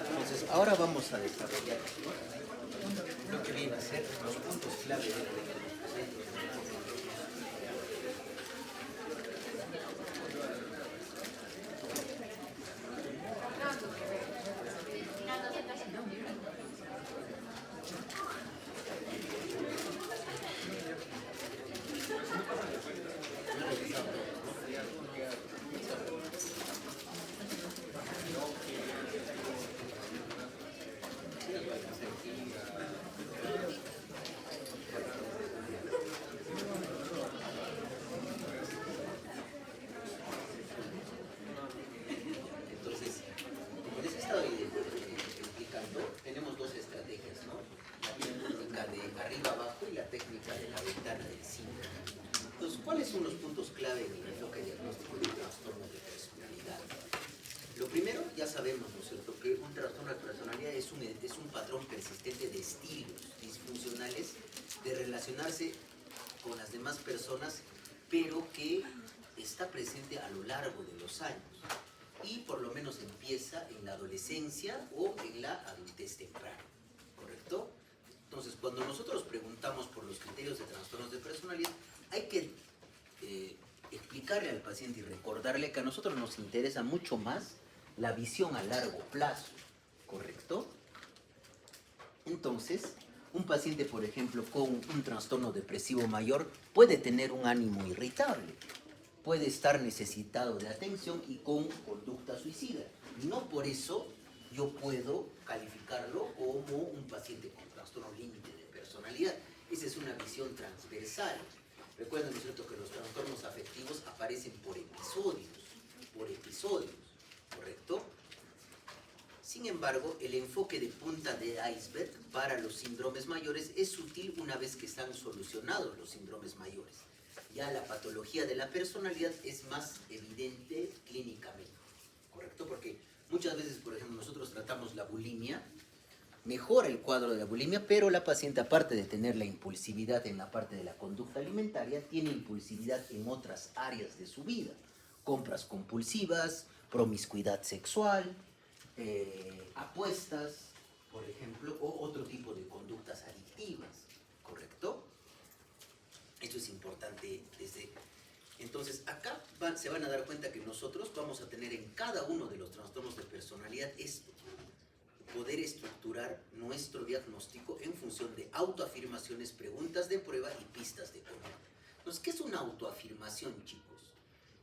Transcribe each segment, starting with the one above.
Entonces, ahora vamos a desarrollar lo que viene a ser los puntos clave de la Entonces, como les he estado explicando, tenemos dos estrategias, ¿no? La técnica de arriba abajo y la técnica de la ventana del 5. Entonces, ¿cuáles son los puntos clave en el enfoque diagnóstico de trastorno de personalidad? Lo primero, ya sabemos, ¿no es cierto?, que un trastorno de personalidad es un patrón persistente de estilos disfuncionales de relacionarse con las demás personas, pero que está presente a lo largo de los años y por lo menos empieza en la adolescencia o en la adultez temprana, ¿correcto? Entonces, cuando nosotros preguntamos por los criterios de trastornos de personalidad, hay que explicarle al paciente y recordarle que a nosotros nos interesa mucho más la visión a largo plazo, ¿correcto? Entonces, un paciente, por ejemplo, con un trastorno depresivo mayor puede tener un ánimo irritable, puede estar necesitado de atención y con conducta suicida. Y no por eso yo puedo calificarlo como un paciente con trastorno límite de personalidad. Esa es una visión transversal. Recuerden, ¿no es cierto?, que los trastornos afectivos aparecen por episodios, ¿correcto? Sin embargo, el enfoque de punta de iceberg para los síndromes mayores es útil una vez que están solucionados los síndromes mayores. Ya la patología de la personalidad es más evidente clínicamente, ¿correcto? Porque muchas veces, por ejemplo, nosotros tratamos la bulimia, mejora el cuadro de la bulimia, pero la paciente, aparte de tener la impulsividad en la parte de la conducta alimentaria, tiene impulsividad en otras áreas de su vida. Compras compulsivas, promiscuidad sexual, apuestas, por ejemplo, o otro tipo de conductas adictivas, ¿correcto? Esto es importante desde... Entonces, acá se van a dar cuenta que nosotros vamos a tener en cada uno de los trastornos de personalidad esto, poder estructurar nuestro diagnóstico en función de autoafirmaciones, preguntas de prueba y pistas de conducta. Entonces, ¿qué es una autoafirmación, chicos?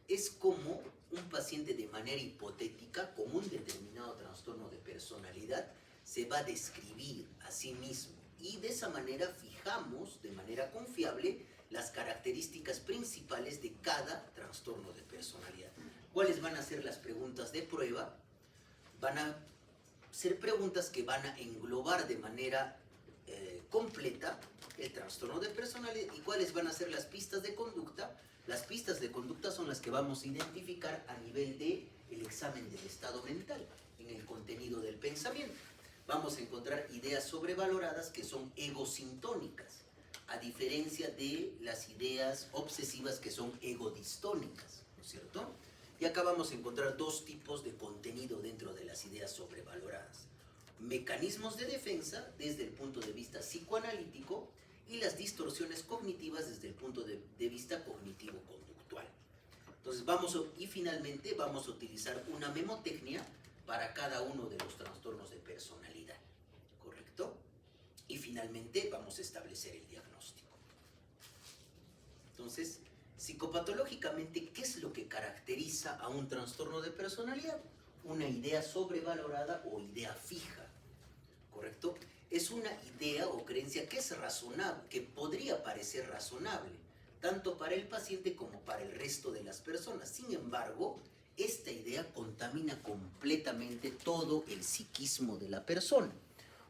Es como un paciente de manera hipotética, con un determinado trastorno de personalidad, se va a describir a sí mismo y de esa manera fijamos de manera confiable las características principales de cada trastorno de personalidad. ¿Cuáles van a ser las preguntas de prueba? Van a ser preguntas que van a englobar de manera completa el trastorno de personalidad. ¿Y cuáles van a ser las pistas de conducta? Las pistas de conducta son las que vamos a identificar a nivel del examen del estado mental, en el contenido del pensamiento. Vamos a encontrar ideas sobrevaloradas que son egosintónicas, a diferencia de las ideas obsesivas que son egodistónicas, ¿no es cierto? Y acá vamos a encontrar dos tipos de contenido dentro de las ideas sobrevaloradas. Mecanismos de defensa desde el punto de vista psicoanalítico y las distorsiones cognitivas desde el punto de vista cognitivo-conductual. Entonces finalmente vamos a utilizar una memotecnia para cada uno de los trastornos de personalidad, ¿correcto? Y finalmente vamos a establecer el diagnóstico. Entonces, psicopatológicamente, ¿qué es lo que caracteriza a un trastorno de personalidad? Una idea sobrevalorada o idea fija, ¿correcto? Es una idea o creencia que es razonable, que podría parecer razonable, tanto para el paciente como para el resto de las personas. Sin embargo, esta idea contamina completamente todo el psiquismo de la persona.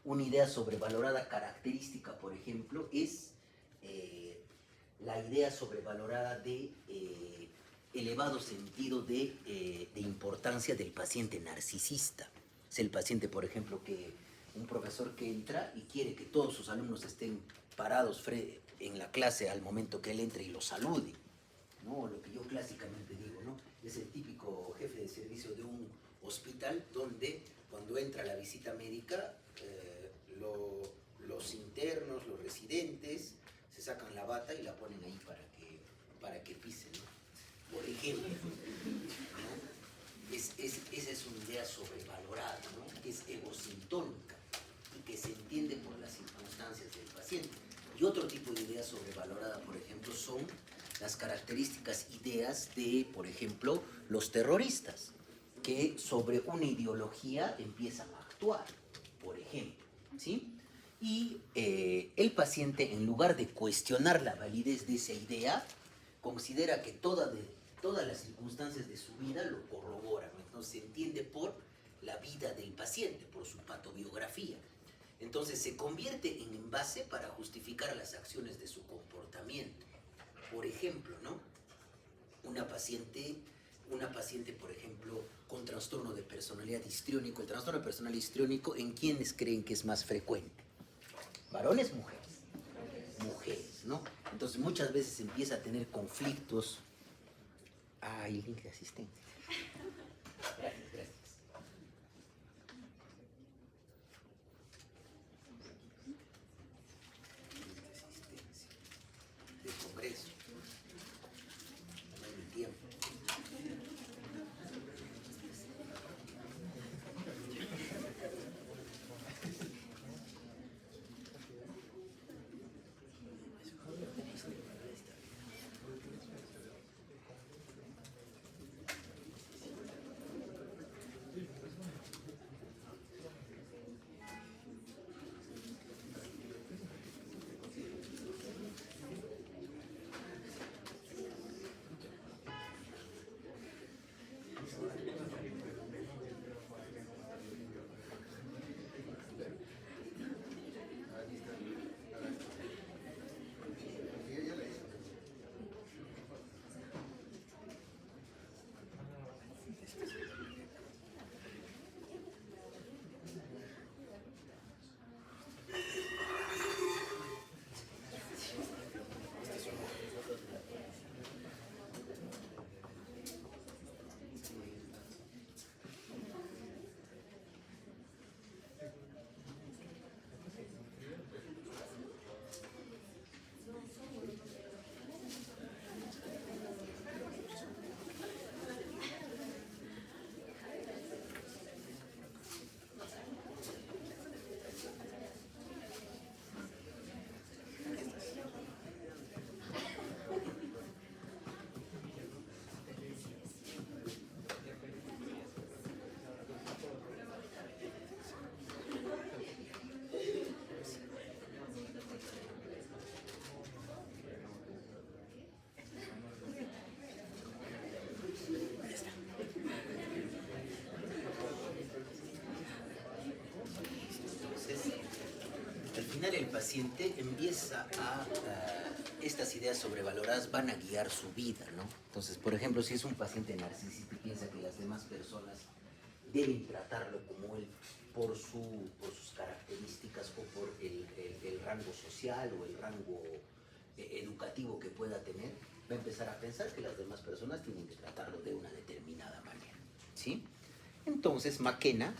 Una idea sobrevalorada característica, por ejemplo, es la idea sobrevalorada de elevado sentido de importancia del paciente narcisista. Es el paciente, por ejemplo, un profesor que entra y quiere que todos sus alumnos estén parados en la clase al momento que él entre y los salude, ¿no? Lo que yo clásicamente digo, ¿no? Es el típico jefe de servicio de un hospital donde cuando entra la visita médica, los internos, los residentes, se sacan la bata y la ponen ahí para que pisen, ¿no? Por ejemplo, ¿no? Esa es una idea sobrevalorada, ¿no? Que es egosintónica y que se entiende por las circunstancias del paciente. Y otro tipo de idea sobrevalorada, por ejemplo, son las características, ideas de, por ejemplo, los terroristas, que sobre una ideología empiezan a actuar, por ejemplo, ¿sí? Y el paciente, en lugar de cuestionar la validez de esa idea, considera que todas las circunstancias de su vida lo corroboran. Entonces se entiende por la vida del paciente, por su patobiografía. Entonces se convierte en envase para justificar las acciones de su comportamiento. Por ejemplo, ¿no? Una paciente, por ejemplo, con trastorno de personalidad histriónico. El trastorno de personalidad histriónico, ¿en quiénes creen que es más frecuente? ¿Varones, mujeres? Mujeres, ¿no? Entonces muchas veces empieza a tener conflictos. Ah, el link de asistencia. Gracias, gracias. Del Congreso. No hay ni tiempo. El paciente empieza a estas ideas sobrevaloradas van a guiar su vida, ¿no? Entonces, por ejemplo, si es un paciente narcisista y piensa que las demás personas deben tratarlo como él por sus características o por el rango social o el rango educativo que pueda tener, va a empezar a pensar que las demás personas tienen que tratarlo de una determinada manera, ¿sí? Entonces, McKenna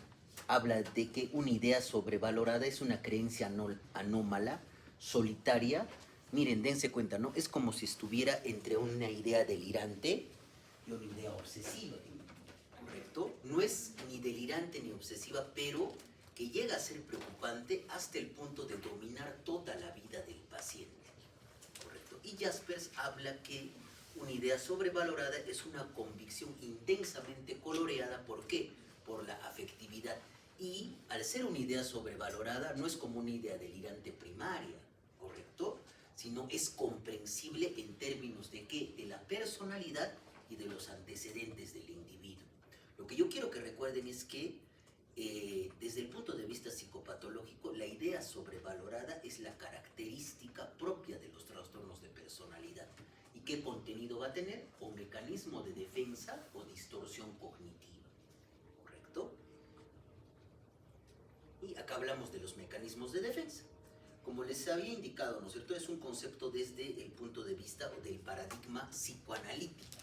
habla de que una idea sobrevalorada es una creencia anómala, solitaria. Miren, dense cuenta, ¿no? Es como si estuviera entre una idea delirante y una idea obsesiva, ¿correcto? No es ni delirante ni obsesiva, pero que llega a ser preocupante hasta el punto de dominar toda la vida del paciente, ¿correcto? Y Jaspers habla que una idea sobrevalorada es una convicción intensamente coloreada. ¿Por qué? Por la afectividad. Y al ser una idea sobrevalorada, no es como una idea delirante primaria, ¿correcto? Sino es comprensible en términos de qué, de la personalidad y de los antecedentes del individuo. Lo que yo quiero que recuerden es que desde el punto de vista psicopatológico, la idea sobrevalorada es la característica propia de los trastornos de personalidad. ¿Y qué contenido va a tener? O mecanismo de defensa o distorsión cognitiva, ¿correcto? Y acá hablamos de los mecanismos de defensa. Como les había indicado, ¿no es cierto? Es un concepto desde el punto de vista o del paradigma psicoanalítica.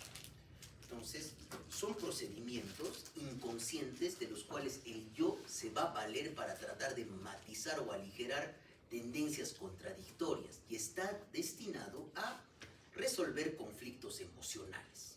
Entonces, son procedimientos inconscientes de los cuales el yo se va a valer para tratar de matizar o aligerar tendencias contradictorias y está destinado a resolver conflictos emocionales.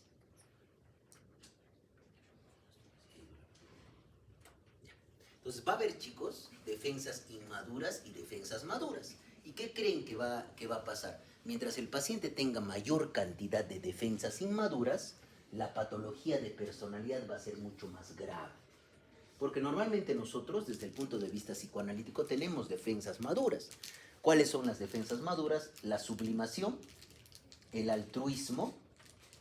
Entonces va a haber, chicos, defensas inmaduras y defensas maduras. ¿Y qué creen que va a pasar? Mientras el paciente tenga mayor cantidad de defensas inmaduras, la patología de personalidad va a ser mucho más grave. Porque normalmente nosotros, desde el punto de vista psicoanalítico, tenemos defensas maduras. ¿Cuáles son las defensas maduras? La sublimación, el altruismo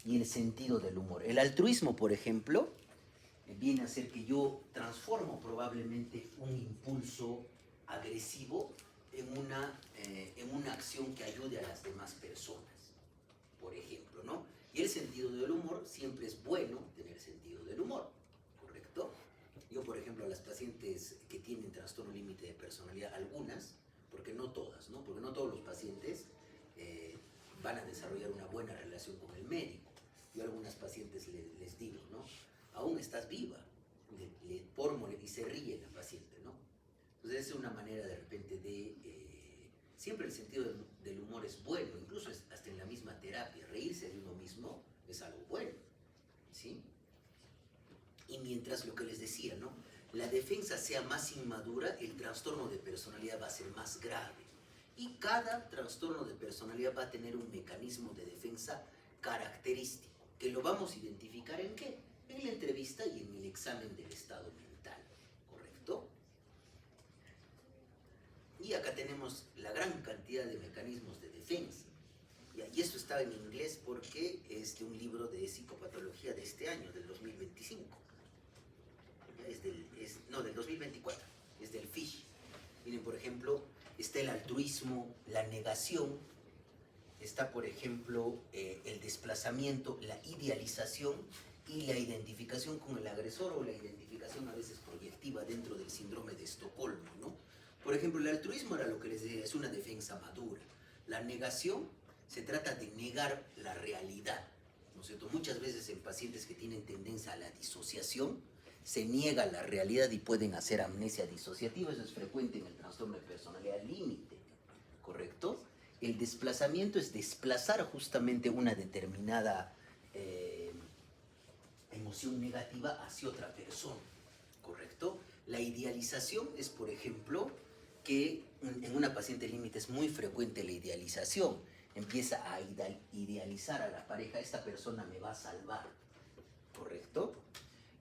y el sentido del humor. El altruismo, por ejemplo, viene a ser que yo transformo probablemente un impulso agresivo en una acción que ayude a las demás personas, por ejemplo, ¿no? Y el sentido del humor, siempre es bueno tener sentido del humor, ¿correcto? Yo, por ejemplo, a las pacientes que tienen trastorno límite de personalidad, algunas, porque no todas, ¿no? Porque no todos los pacientes van a desarrollar una buena relación con el médico. Yo a algunas pacientes les digo, ¿no? Aún estás viva, y se ríe la paciente, ¿no? Entonces es una manera de repente de... siempre el sentido del humor es bueno, incluso hasta en la misma terapia, reírse de uno mismo es algo bueno, ¿sí? Y mientras lo que les decía, ¿no? La defensa sea más inmadura, el trastorno de personalidad va a ser más grave. Y cada trastorno de personalidad va a tener un mecanismo de defensa característico, que lo vamos a identificar ¿en qué? En la entrevista y en el examen del estado mental, ¿correcto? Y acá tenemos la gran cantidad de mecanismos de defensa. Y esto está en inglés porque es de un libro de psicopatología de este año, del 2025. Del 2024, es del Fish. Miren, por ejemplo, está el altruismo, la negación, está, por ejemplo, el desplazamiento, la idealización y la identificación con el agresor o la identificación a veces proyectiva dentro del síndrome de Estocolmo, ¿no? Por ejemplo, el altruismo era lo que les decía, es una defensa madura. La negación se trata de negar la realidad, ¿no es cierto? Muchas veces en pacientes que tienen tendencia a la disociación, se niega la realidad y pueden hacer amnesia disociativa. Eso es frecuente en el trastorno de personalidad límite, ¿correcto? El desplazamiento es desplazar justamente una determinada emoción negativa hacia otra persona, ¿correcto? La idealización es, por ejemplo, que en una paciente límite es muy frecuente la idealización. Empieza a idealizar a la pareja, esta persona me va a salvar, ¿correcto?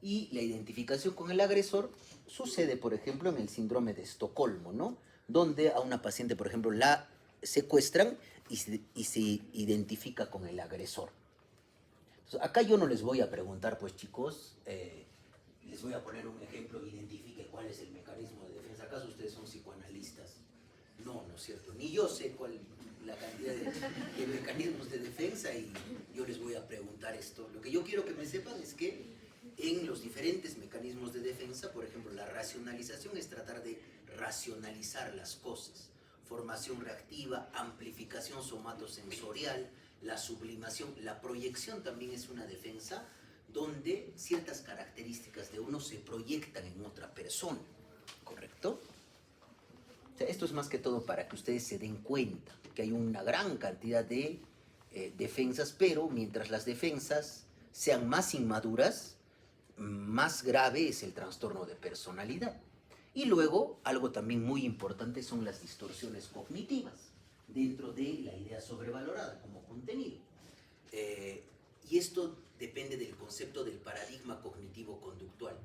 Y la identificación con el agresor sucede, por ejemplo, en el síndrome de Estocolmo, ¿no? Donde a una paciente, por ejemplo, la secuestran y se identifica con el agresor. Entonces, acá yo no les voy a preguntar, pues chicos, les voy a poner un ejemplo, identifique cuál es el mecanismo de defensa. ¿Acaso ustedes son psicoanalistas? No, no es cierto. Ni yo sé cuál la cantidad de mecanismos de defensa y yo les voy a preguntar esto. Lo que yo quiero que me sepan es que en los diferentes mecanismos de defensa, por ejemplo, la racionalización es tratar de racionalizar las cosas. Formación reactiva, amplificación somatosensorial, la sublimación, la proyección también es una defensa donde ciertas características de uno se proyectan en otra persona, ¿correcto? O sea, esto es más que todo para que ustedes se den cuenta que hay una gran cantidad de defensas, pero mientras las defensas sean más inmaduras, más grave es el trastorno de personalidad. Y luego, algo también muy importante son las distorsiones cognitivas dentro de la idea sobrevalorada como contenido. Y esto depende del concepto del paradigma cognitivo-conductual.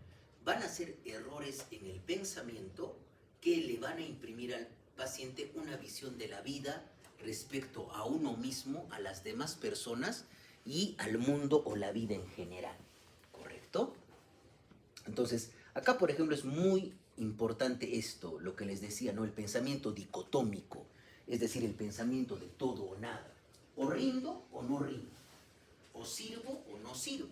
Van a ser errores en el pensamiento que le van a imprimir al paciente una visión de la vida respecto a uno mismo, a las demás personas y al mundo o la vida en general. ¿Correcto? Entonces, acá, por ejemplo, es muy importante esto, lo que les decía, ¿no? El pensamiento dicotómico, es decir, el pensamiento de todo o nada. O rindo o no rindo. O sirvo o no sirvo.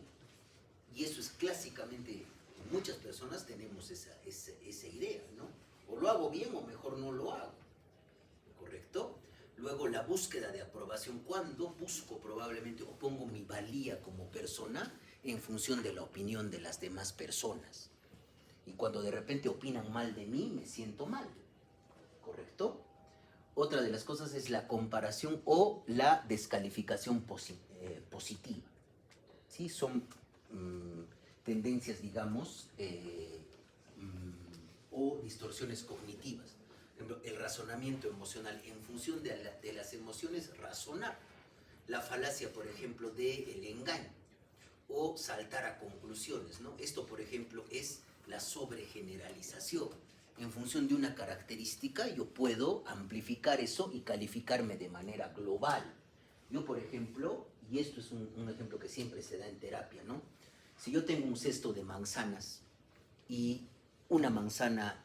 Y eso es clásicamente, muchas personas tenemos esa idea, ¿no? O lo hago bien o mejor no lo hago. ¿Correcto? Luego la búsqueda de aprobación, cuando busco probablemente o pongo mi valía como persona en función de la opinión de las demás personas. Y cuando de repente opinan mal de mí, me siento mal, ¿correcto? Otra de las cosas es la comparación o la descalificación positiva. ¿Sí? Son tendencias, digamos, o distorsiones cognitivas. Por ejemplo, el razonamiento emocional en función de las emociones, razonar. La falacia, por ejemplo, del engaño o saltar a conclusiones, ¿no? Esto, por ejemplo, es la sobregeneralización. En función de una característica, yo puedo amplificar eso y calificarme de manera global. Yo, por ejemplo, y esto es un ejemplo que siempre se da en terapia, ¿no? Si yo tengo un cesto de manzanas y una manzana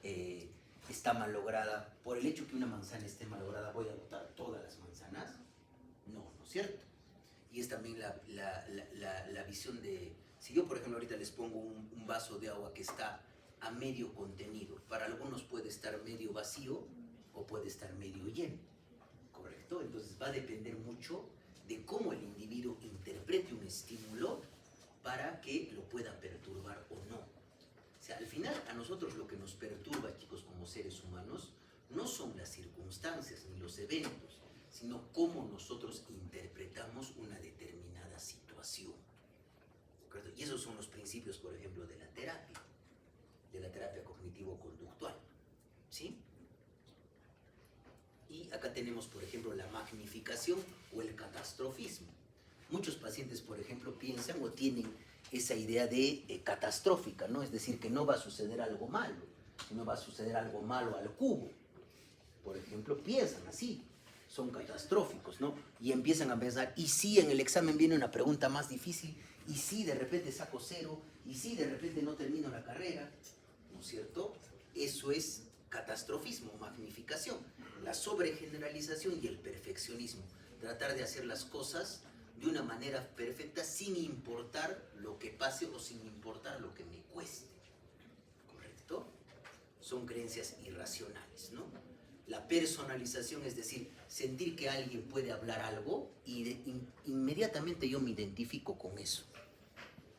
está malograda, por el hecho que una manzana esté malograda, ¿voy a botar todas las manzanas? No, ¿no es cierto? Y es también la visión de, si yo por ejemplo ahorita les pongo un vaso de agua que está a medio contenido, para algunos puede estar medio vacío o puede estar medio lleno, ¿correcto? Entonces va a depender mucho de cómo el individuo interprete un estímulo para que lo pueda perturbar o no. O sea, al final a nosotros lo que nos perturba, chicos, como seres humanos, no son las circunstancias ni los eventos, sino cómo nosotros interpretamos una determinada situación. ¿Correcto? Y esos son los principios, por ejemplo, de la terapia cognitivo-conductual. ¿Sí? Y acá tenemos, por ejemplo, la magnificación o el catastrofismo. Muchos pacientes, por ejemplo, piensan o tienen esa idea de catastrófica, ¿no? Es decir, que no va a suceder algo malo, sino va a suceder algo malo al cubo. Por ejemplo, piensan así, son catastróficos, ¿no? Y empiezan a pensar, ¿y si en el examen viene una pregunta más difícil? ¿Y si de repente saco 0? ¿Y si de repente no termino la carrera? ¿No es cierto? Eso es catastrofismo, magnificación, la sobregeneralización y el perfeccionismo. Tratar de hacer las cosas de una manera perfecta sin importar lo que pase o sin importar lo que me cueste. ¿Correcto? Son creencias irracionales, ¿no? La personalización, es decir, sentir que alguien puede hablar algo y inmediatamente yo me identifico con eso.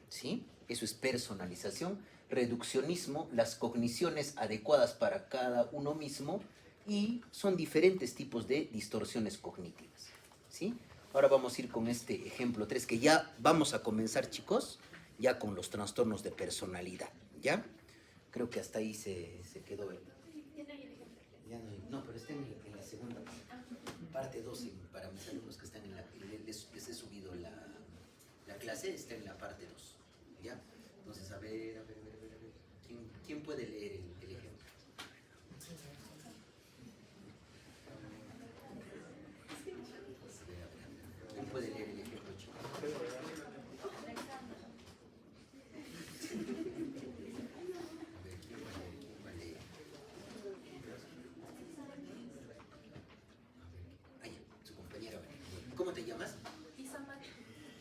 ¿Sí? Eso es personalización. Reduccionismo, las cogniciones adecuadas para cada uno mismo, y son diferentes tipos de distorsiones cognitivas. ¿Sí? Ahora vamos a ir con este ejemplo 3, que ya vamos a comenzar, chicos, ya con los trastornos de personalidad. ¿Ya? Creo que hasta ahí se quedó. Ya no, pero está en la segunda parte 2, para mis alumnos que están en la... Les he subido la clase, está en la parte 2. ¿Ya? Entonces, a ver. ¿Quién puede leer el ejemplo? ¿Quién puede leer el ejemplo, chicos? A ver, ¿quién va a leer? A ver, su compañera. ¿Cómo te llamas? Isamar.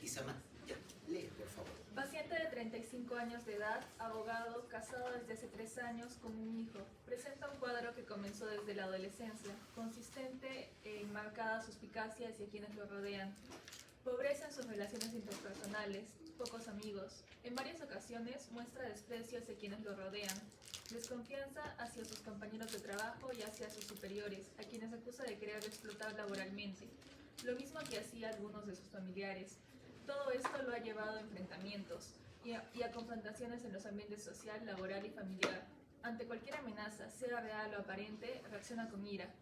Isamar, ya, lee, por favor. Paciente de 35 años de edad, abogado, casado desde hace 3 años con un hijo. Presenta un cuadro que comenzó desde la adolescencia, consistente en marcada suspicacia hacia quienes lo rodean. Pobreza en sus relaciones interpersonales, pocos amigos. En varias ocasiones muestra desprecio hacia quienes lo rodean. Desconfianza hacia sus compañeros de trabajo y hacia sus superiores, a quienes acusa de querer explotar laboralmente. Lo mismo que hacía algunos de sus familiares. Todo esto lo ha llevado a enfrentamientos y a confrontaciones en los ambientes social, laboral y familiar. Ante cualquier amenaza, sea real o aparente, reacciona con ira.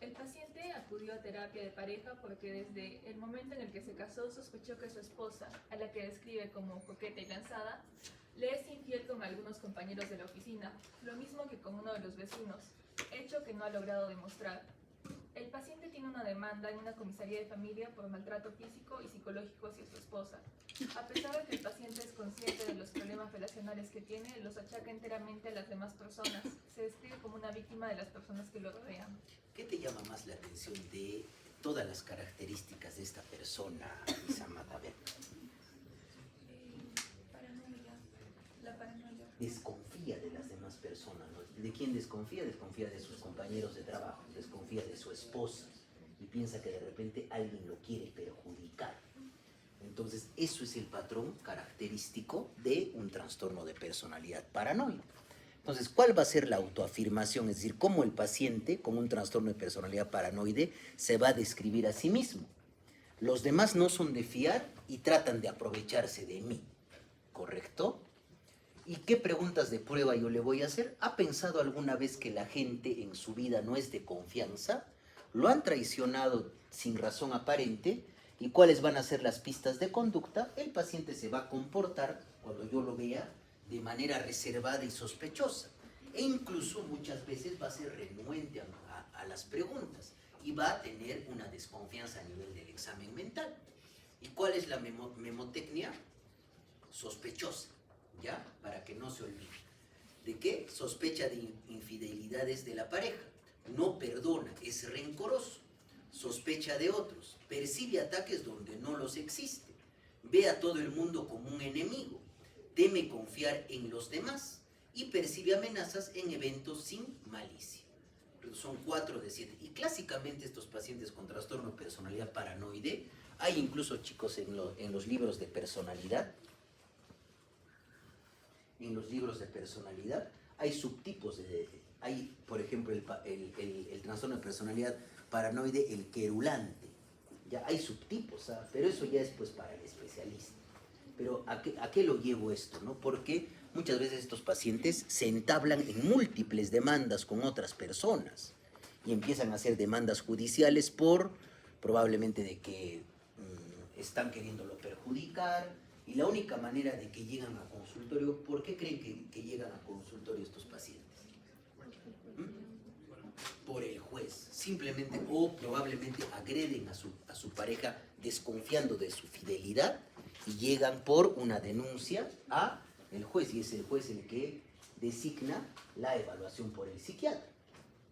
El paciente acudió a terapia de pareja porque desde el momento en el que se casó sospechó que su esposa, a la que describe como coqueta y lanzada, le es infiel con algunos compañeros de la oficina, lo mismo que con uno de los vecinos, hecho que no ha logrado demostrar. El paciente tiene una demanda en una comisaría de familia por maltrato físico y psicológico hacia su esposa. A pesar de que el paciente es consciente de los problemas relacionales que tiene, los achaca enteramente a las demás personas. Se describe como una víctima de las personas que lo rodean. ¿Qué te llama más la atención de todas las características de esta persona, Isamar? A ver. Paranoia. La paranoia. Desconfía de las demás personas, ¿no? ¿De quién desconfía? Desconfía de sus compañeros de trabajo, desconfía de su esposa. ¿Y piensa que de repente alguien lo quiere perjudicar. Entonces, eso es el patrón característico de un trastorno de personalidad paranoide. Entonces, ¿cuál va a ser la autoafirmación? Es decir, cómo el paciente con un trastorno de personalidad paranoide se va a describir a sí mismo. Los demás no son de fiar y tratan de aprovecharse de mí, ¿correcto? ¿Y qué preguntas de prueba yo le voy a hacer? ¿Ha pensado alguna vez que la gente en su vida no es de confianza? ¿Lo han traicionado sin razón aparente? ¿Y cuáles van a ser las pistas de conducta? El paciente se va a comportar, cuando yo lo vea, de manera reservada y sospechosa. E incluso muchas veces va a ser renuente a las preguntas y va a tener una desconfianza a nivel del examen mental. ¿Y cuál es la memotecnia? Sospechosa, ¿ya? Para que no se olvide. ¿De qué? Sospecha de infidelidades de la pareja. No perdona, es rencoroso. Sospecha de otros. Percibe ataques donde no los existe. Ve a todo el mundo como un enemigo. Teme confiar en los demás. Y percibe amenazas en eventos sin malicia. Son 4 de 7. Y clásicamente estos pacientes con trastorno de personalidad paranoide, hay incluso, chicos, en los libros de personalidad, hay subtipos hay, por ejemplo, el trastorno de personalidad paranoide, el querulante. Ya hay subtipos, ¿sabes? Pero eso ya es pues para el especialista. Pero ¿a qué lo llevo esto, no? Porque muchas veces estos pacientes se entablan en múltiples demandas con otras personas y empiezan a hacer demandas judiciales por probablemente de que están queriéndolo perjudicar, y la única manera de que llegan a consultorio, ¿por qué creen que llegan a consultorio estos pacientes? Por el juez, simplemente, o probablemente agreden a su pareja desconfiando de su fidelidad y llegan por una denuncia a el juez, y es el juez el que designa la evaluación por el psiquiatra,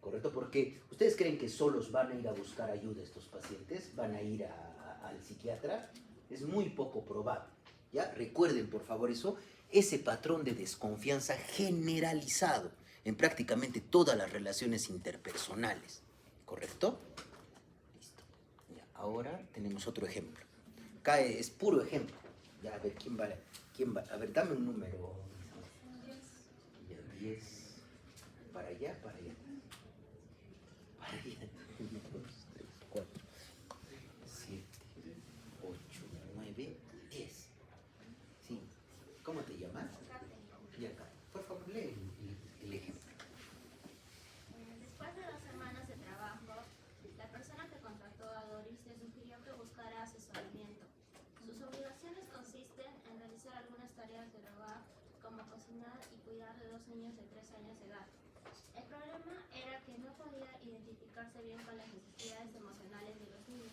¿correcto? Porque ustedes creen que solos van a ir a buscar ayuda estos pacientes, van a ir al psiquiatra, es muy poco probable, ¿ya? Recuerden por favor eso, ese patrón de desconfianza generalizado en prácticamente todas las relaciones interpersonales, ¿correcto? Listo. Ya, ahora tenemos otro ejemplo. Acá es puro ejemplo. Ya, a ver, ¿quién va? A ver, dame un número. 10. Para allá, para allá. Para allá. 1, 2, 3, 4, 7, 8, 9, 10. Sí. ¿Cómo te llamas? Y acá. Por favor, lee el ejemplo. Después de 2 semanas de trabajo, la persona que contrató a Doris le sugirió que buscara asesoramiento. Sus obligaciones consisten en realizar algunas tareas del hogar, como cocinar y cuidar de 2 niños de 3 años de edad. El problema era que no podía identificarse bien con las necesidades emocionales de los niños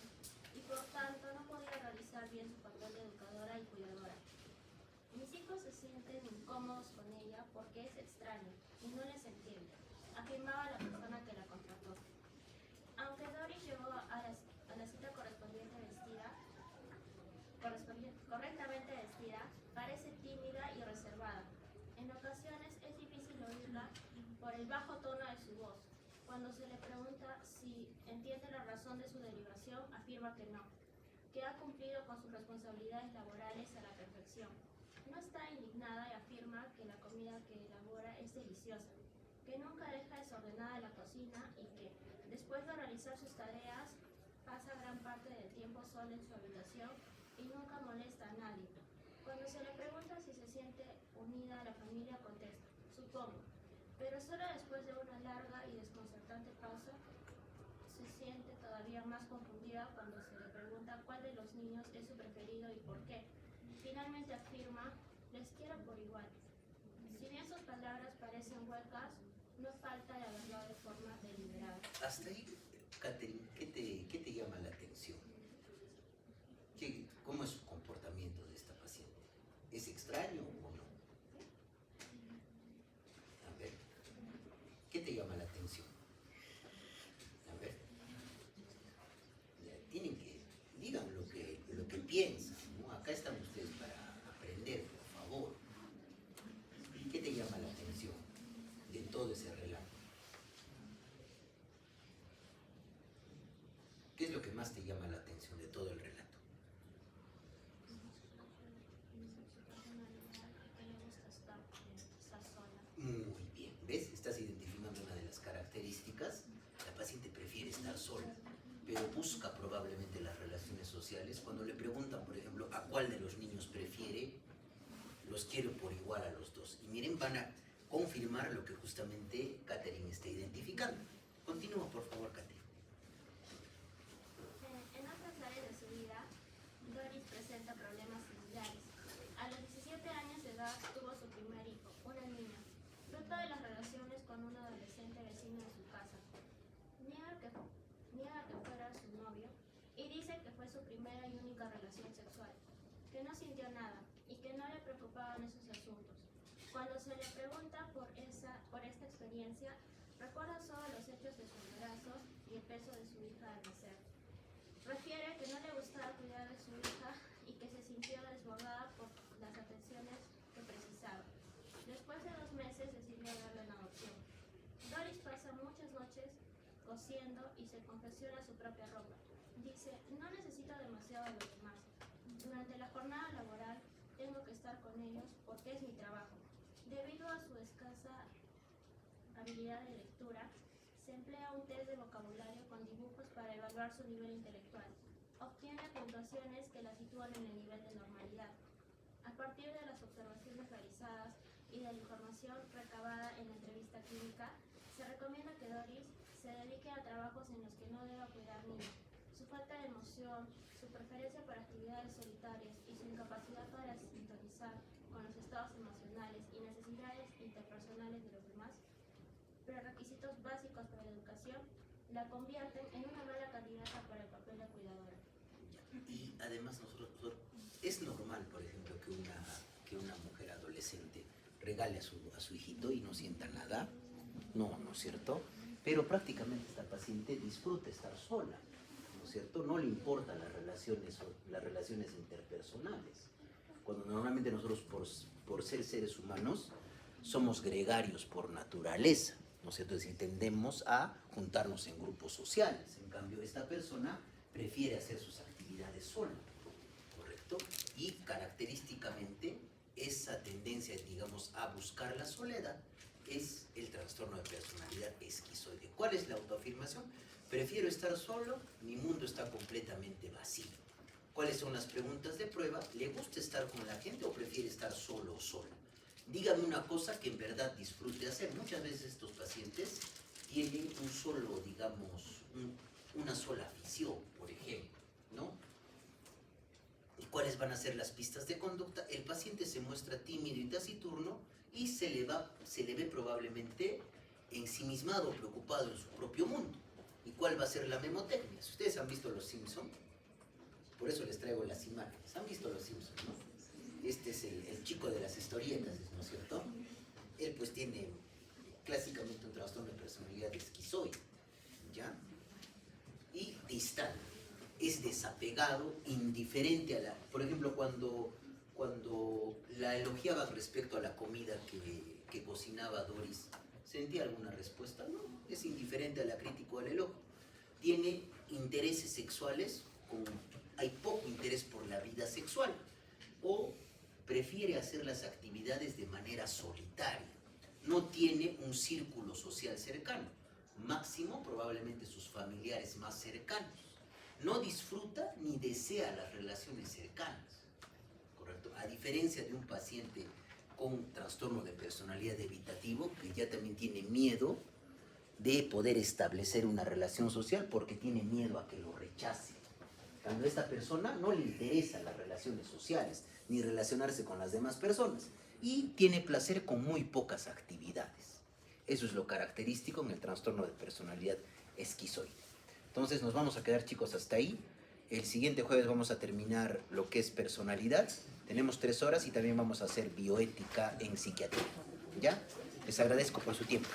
y por tanto no podía realizar bien su papel de educadora y cuidadora. Mis hijos se sienten incómodos con ella porque es extraña y no les entiende, afirmaba la persona que la contrató. Aunque Doris llegó a la cita correctamente vestida, parece tímida y reservada. En ocasiones es difícil oírla por el bajo tono de su voz. Cuando se le pregunta si entiende la razón de su derivación, afirma que no, que ha cumplido con sus responsabilidades laborales a la perfección. No está indignada y afirma que la comida que elabora es deliciosa, que nunca deja desordenada la cocina y que, después de realizar sus tareas, pasa gran parte del tiempo sola en su habitación y nunca molesta a nadie. Cuando se le pregunta si se siente unida a la familia, contesta, supongo, pero solo después de una larga y desconcertante pausa se siente todavía más confundida cuando se le pregunta cuál de los niños es su preferido y por qué. Finalmente afirma, les quiero por igual. Si bien sus palabras parecen huecas, no falta de haberlo de forma deliberada. Hasta ahí, Catherine, ¿qué te llama la atención? ¿Cómo es su comportamiento de esta paciente? ¿Es extraño o no? A ver, ¿qué te llama la atención? A ver, digan lo que piensan, ¿no? Acá están ustedes para aprender, por favor. ¿Qué te llama la atención de todo ese relato? ¿Qué es lo que quiere o busca probablemente las relaciones sociales. Cuando le preguntan, por ejemplo, a cuál de los niños prefiere, los quiere por igual a los dos. Y miren, van a confirmar lo que justamente Catherine está identificando. Continúa, por favor, Catherine. En otras áreas de su vida, Doris presenta problemas similares. A los 17 años de edad tuvo su primer hijo, una niña, fruto de las relaciones con un adolescente vecino de su casa. Niega que fuera su novio y dice que fue su primera y única relación sexual, que no sintió nada y que no le preocupaban esos asuntos. Cuando se le pregunta por esta experiencia, recuerda solo los hechos de su embarazo y el peso de su hija al nacer. Refiere que no le gustaba cuidar de su hija y que se sintió desbordada por las atenciones que precisaba. Después de 2 meses decidió darle en adopción. Doris pasa muchas noches cosiendo y se confecciona su propia ropa. Dice, no necesito demasiado de los demás. Durante la jornada laboral tengo que estar con ellos porque es mi trabajo. Debido a su escasa habilidad de lectura, se emplea un test de vocabulario con dibujos para evaluar su nivel intelectual. Obtiene puntuaciones que la sitúan en el nivel de normalidad. A partir de las observaciones realizadas y de la información recabada en la entrevista clínica, se recomienda que Doris se dedique a trabajos en los que no deba cuidar niños. Su falta de emoción, su preferencia por actividades solitarias y su incapacidad para sintonizar con los estados emocionales y necesidades interpersonales de los demás, prerequisitos básicos para la educación, la convierten en una mala candidata para el papel de cuidadora. Y además es normal, por ejemplo, que una mujer adolescente regale a su hijito y no sienta nada. No, ¿no es cierto? Pero prácticamente esta paciente disfruta estar sola, ¿no es cierto? No le importan las relaciones interpersonales. Cuando normalmente nosotros, por ser seres humanos, somos gregarios por naturaleza, ¿no es cierto? Es decir, tendemos a juntarnos en grupos sociales. En cambio, esta persona prefiere hacer sus actividades sola, ¿correcto? Y característicamente, esa tendencia, digamos, a buscar la soledad es el trastorno de personalidad esquizoide. ¿Cuál es la autoafirmación? Prefiero estar solo, mi mundo está completamente vacío. ¿Cuáles son las preguntas de prueba? ¿Le gusta estar con la gente o prefiere estar solo o sola? Dígame una cosa que en verdad disfrute hacer. Muchas veces estos pacientes tienen un solo, digamos, una sola afición, por ejemplo, ¿no? ¿Y cuáles van a ser las pistas de conducta? El paciente se muestra tímido y taciturno y se le ve probablemente ensimismado, preocupado en su propio mundo. ¿Y cuál va a ser la memotecnia? Si ustedes han visto Los Simpson, por eso les traigo las imágenes. ¿Han visto Los Simpson, no? Este es el chico de las historietas, ¿no es cierto? Él pues tiene clásicamente un trastorno de personalidad esquizoide, ¿ya? Y distante. Es desapegado, indiferente a la... Por ejemplo, cuando la elogiaba respecto a la comida que cocinaba Doris, ¿sentía alguna respuesta? No, es indiferente a la crítica o al elogio. Tiene intereses sexuales, hay poco interés por la vida sexual, o prefiere hacer las actividades de manera solitaria. No tiene un círculo social cercano, máximo probablemente sus familiares más cercanos. No disfruta ni desea las relaciones cercanas, ¿correcto? A diferencia de un paciente con trastorno de personalidad evitativo, que ya también tiene miedo de poder establecer una relación social porque tiene miedo a que lo rechace. Cuando a esta persona no le interesan las relaciones sociales, ni relacionarse con las demás personas, y tiene placer con muy pocas actividades. Eso es lo característico en el trastorno de personalidad esquizoide. Entonces nos vamos a quedar, chicos, hasta ahí. El siguiente jueves vamos a terminar lo que es personalidad. Tenemos 3 horas y también vamos a hacer bioética en psiquiatría. ¿Ya? Les agradezco por su tiempo.